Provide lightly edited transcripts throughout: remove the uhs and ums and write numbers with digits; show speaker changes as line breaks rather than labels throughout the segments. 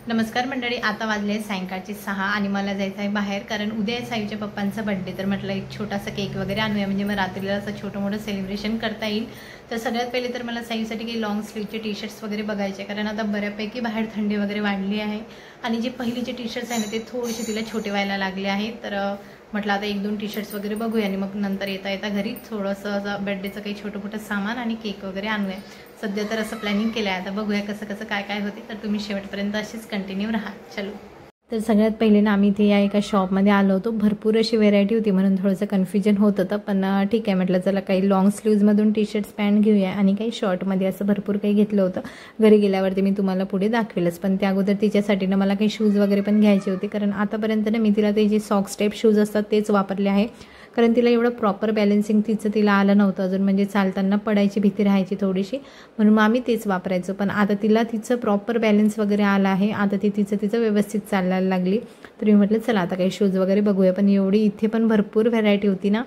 नमस्कार मंडळी, आता वाजले सायंकाळचे 6 आणि मला जायचं आहे बाहेर, कारण उद्या आहे सायूच्या पप्पांचा बर्थडे। तर म्हटलं एक छोटासा केक वगैरे आणूया, म्हणजे मग रात्रीला असं छोटं मोठं सेलिब्रेशन करता येईल। तर सगळ्यात पहिले तर मला सायूसाठी काही लॉंग स्लीवचे टी शर्ट्स वगैरे बघायचे, कारण आता बऱ्यापैकी बाहेर थंडी वगैरे वाढली आहे आणि जे पहिलीचे टी शर्ट्स आहे ना ते थोडेसे तिला छोटे व्हायला लागले आहेत। तर म्हटलं आता एक दोन टी शर्ट्स वगैरे बघूया आणि मग नंतर येता येता घरी थोडंसं असं बर्थडेचं काही छोटं मोठं सामान आणि केक वगैरे आणूया। सध्या तर असं प्लॅनिंग केलं आहे, आता बघूया कसं कसं काय काय होते। तर तुम्ही शेवटपर्यंत अशीच कंटिन्यू राहा। चलो, तर सगळ्यात पहिले ना आम्ही इथे या एका शॉपमध्ये आलो होतो। भरपूर अशी व्हेरायटी होती म्हणून थोडंसं कन्फ्युजन होत होतं, पण ठीक आहे म्हटलं चला काही लॉंग स्लीव्जमधून टी शर्ट्स पॅन्ट घेऊया आणि काही शॉर्टमध्ये असं भरपूर काही घेतलं होतं। घरी गेल्यावरती मी तुम्हाला पुढे दाखवेलच, पण त्या अगोदर तिच्यासाठी ना मला काही शूज वगैरे पण घ्यायचे होते, कारण आतापर्यंत ना मी तिला ते जे सॉक्स टाईप शूज असतात तेच वापरले आहे, कारण तिला एवढं प्रॉपर बॅलन्सिंग तिला आलं नव्हतं अजून, म्हणजे चालताना पडायची भीती राहायची थोडीशी, म्हणून मग आम्ही तेच वापरायचो। पण आता तिला तिचं प्रॉपर बॅलन्स वगैरे आलं आहे, आता ती तिचं व्यवस्थित चालायला लागली। तर मी म्हटलं चला आता काही शूज वगैरे बघूया, पण एवढी इथे पण भरपूर व्हरायटी होती ना।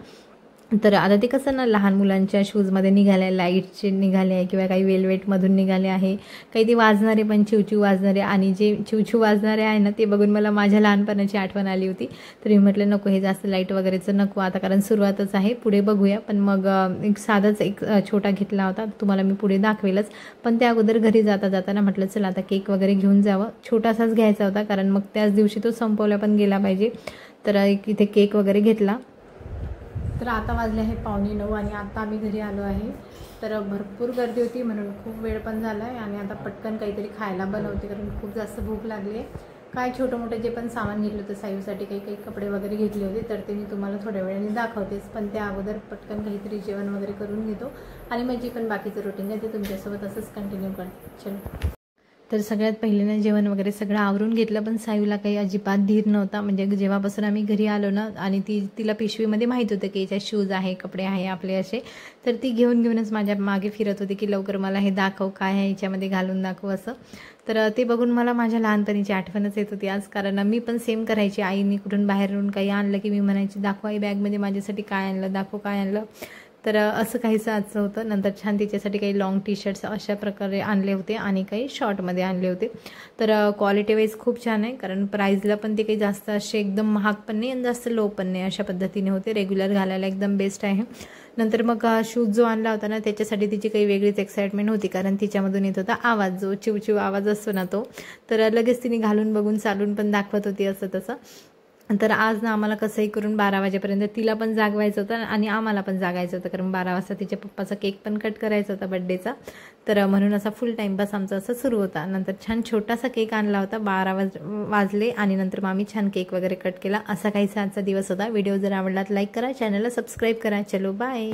तर आता ते कसं ना लहान मुलांच्या शूजमध्ये निघाले आहे, लाईटचे निघाले आहे किंवा काही वेलवेटमधून निघाले आहे, काही ते वाजणारे पण चिवचिव वाजणारे, आणि जे चिवचिव वाजणारे आहे ना ते बघून मला माझ्या लहानपणाची आठवण आली होती। तर मी म्हटलं नको हे जास्त लाईट वगैरेचं नको आता, कारण सुरुवातच आहे, पुढे बघूया। पण मग एक साधाच एक छोटा घेतला होता, तुम्हाला मी पुढे दाखवेलच। पण त्या अगोदर घरी जाताना म्हटलं चला आता केक वगैरे घेऊन जावं, छोटासाच घ्यायचा होता कारण मग त्याच दिवशी तो संपवला पण गेला पाहिजे। तर एक इथे केक वगैरे घेतला। तर आता वाजले आहे 8:45 आणि आता आम्ही घरी आलो आहे। तर भरपूर गर्दी होती म्हणून खूप वेळ पण झाला आहे आणि आता पटकन काहीतरी खायला बनवते, कारण खूप जास्त भूक लागली आहे। काय छोटं मोठं जे पण सामान घेतलं होतं सायूसाठी, काही कपडे वगैरे घेतले होते, तर ते मी तुम्हाला थोड्या वेळाने दाखवतेच, पण त्या अगोदर पटकन काहीतरी जेवण वगैरे करून घेतो आणि मग जे पण बाकीचं रुटीन आहे ते तुमच्यासोबत असंच कंटिन्यू करते। चलो, तर सगळ्यात पहिले ना जेवण वगैरे सगळं आवरून घेतलं, पण सायूला काही अजिबात धीर नव्हता। म्हणजे जेव्हापासून आम्ही घरी आलो ना आणि तिला पिशवीमध्ये माहीत होतं की याच्यात शूज आहे, कपडे आहे आपले असे, तर ती घेऊनच माझ्या मागे फिरत होती की लवकर मला हे दाखव, काय आहे याच्यामध्ये घालून दाखव असं। तर ते बघून मला माझ्या लहानपणीची आठवणच येत होती आज, कारण मी पण सेम करायची। आईने कुठून बाहेरून काही आणलं की मी म्हणायची दाखव आई बॅगमध्ये माझ्यासाठी काय आणलं, दाखव काय आणलं। तर असं काहीसं आजचं होतं। नंतर छान तिच्यासाठी काही लॉंग टी शर्ट्स अशा प्रकारे आणले होते आणि काही शॉर्टमध्ये आणले होते। तर क्वालिटी वाईज खूप छान आहे, कारण प्राईजला पण ते काही जास्त असे एकदम महाग पण नाही आणि जास्त लो पण नाही, अशा पद्धतीने होते, रेग्युलर घालायला एकदम बेस्ट आहे। नंतर मग शूज जो आणला होता ना त्याच्यासाठी तिची काही वेगळीच एक्साइटमेंट होती, कारण तिच्यामधून येत होता आवाज, जो चिवचिव आवाज असतो ना तो, तर लगेच तिने घालून बघून चालून पण दाखवत होती असं तसं। तर आज ना आम्हाला कसंही करून 12 वाजेपर्यंत तिला पण जागवायचं होतं आणि आम्हाला पण जागायचं होतं, कारण 12 वाजता तिच्या पप्पाचा केक पण कट करायचा होता बर्थडेचा। तर म्हणून असा फुल टाईमपास आमचा असा सुरू होता। नंतर छान छोटासा केक आणला होता, 12 वाजले आणि नंतर मग आम्ही छान केक वगैरे कट केला। असा काहीसा आजचा दिवस होता। व्हिडिओ जर आवडला तर लाईक करा, चॅनलला सबस्क्राईब करा। चलो बाय।